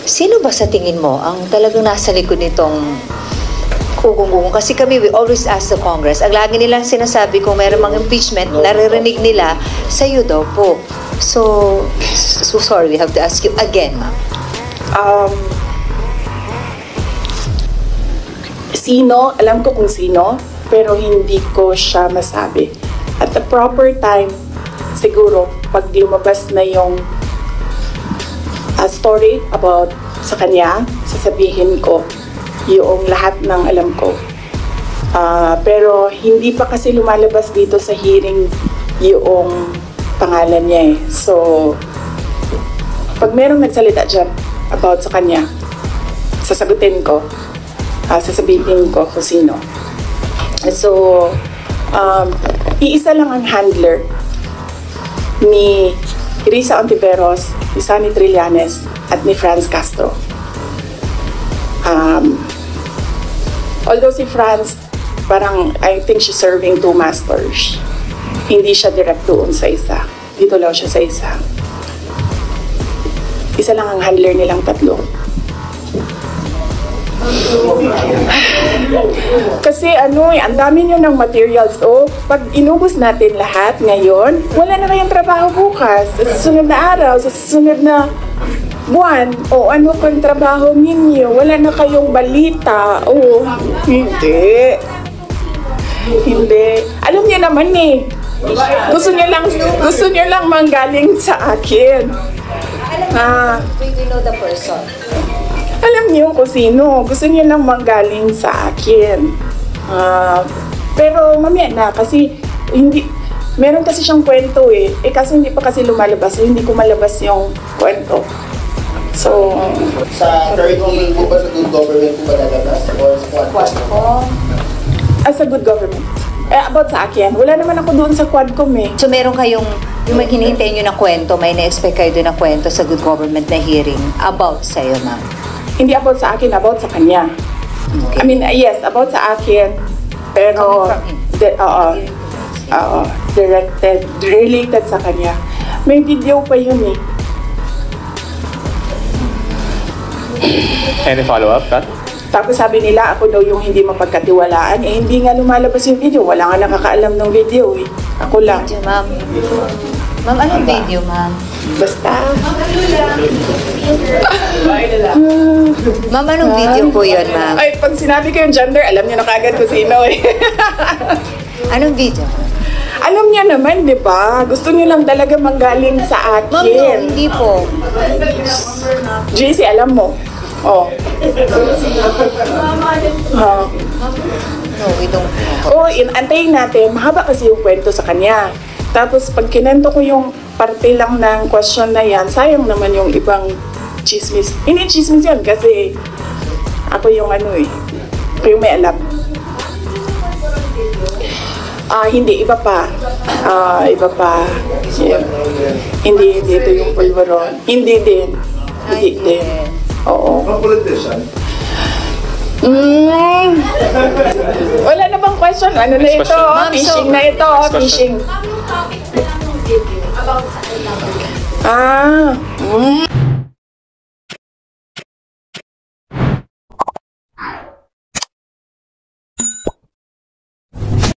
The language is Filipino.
Sino ba sa tingin mo ang talagang nasa likod nitong ugong-ugong? Kasi kami, we always ask the Congress. Ang lagi nilang sinasabi kung mayroong mga impeachment, naririnig nila sa'yo daw po. So sorry, we have to ask you again, ma'am. Sino? Alam ko kung sino, pero hindi ko siya masabi. At the proper time, siguro, pag lumabas na yung story about sa kanya, sasabihin ko yung lahat ng alam ko. Pero hindi pa kasi lumalabas dito sa hearing yung pangalan niya eh. So, pag merong nagsalita dyan about sa kanya, sasagutin ko, sasabihin ko kung sino. So, iisa lang ang handler ni Risa Ontiveros, ni Sonny Trillanes, at ni Franz Castro. Although si Franz, parang I think she's serving two masters. Hindi siya direct doon sa isa. Dito lang siya sa isa. Isa lang ang handler nilang tatlo. Kasi ang dami nyo ng materials. Pag inubos natin lahat ngayon, wala na kayong trabaho bukas. Sa susunod na araw, sa susunod na buwan, ano pang trabaho ninyo? Wala na kayong balita. Hindi. Hindi. Alam niyo naman eh. Gusto niyo lang manggaling sa akin. We know the person. Alam niyo kung sino. Gusto niyo lang manggaling sa akin. Pero mamaya na kasi hindi, meron kasi siyang kwento eh. Kasi hindi pa kasi lumalabas. Hindi ko malabas yung kwento. So, sa third hearing po ba sa good government po ba lalabas? Or sa Quadcom? As a good government. About sa akin, wala naman ako doon sa Quadcom eh. So meron kayong, yung hinihintay nyo na kwento, may na-expect kayo doon na kwento sa good government na hearing about sa'yo, ma'am? Hindi about sa akin, about sa kanya. Okay. I mean, yes, about sa akin. Pero, directed, related sa kanya. May video pa yun eh. Any follow-up, Kat? Tapos sabi nila, ako daw yung hindi mapagkatiwalaan. Hindi nga lumalabas yung video. Wala nga nakakaalam ng video eh. Ako lang. Video, ma'am. Ma'am, anong video, ma'am? Basta. Ma'am, anong video po yun, ma'am? Ay, pag sinabi ko yung gender, alam niyo na kagad kung sino eh. Anong video? Alam niya naman, di ba? Gusto niyo lang talaga manggaling sa akin. Ma'am, no, hindi po. JC, alam mo. No, we don't. Antayin natin. Mahaba kasi yung kwento sa kanya. Tapos pag kinento ko yung parte lang ng question na yan, sayang naman yung ibang chismis. Hindi chismis yan kasi ako yung ako yung may alam. Hindi, iba pa. Iba pa. Yeah. Hindi ito yung pulveron. Hindi din. Hindi din. Oo. Mga politician? Wala na bang question? Ano na ito? Fishing na ito. Fishing. About sa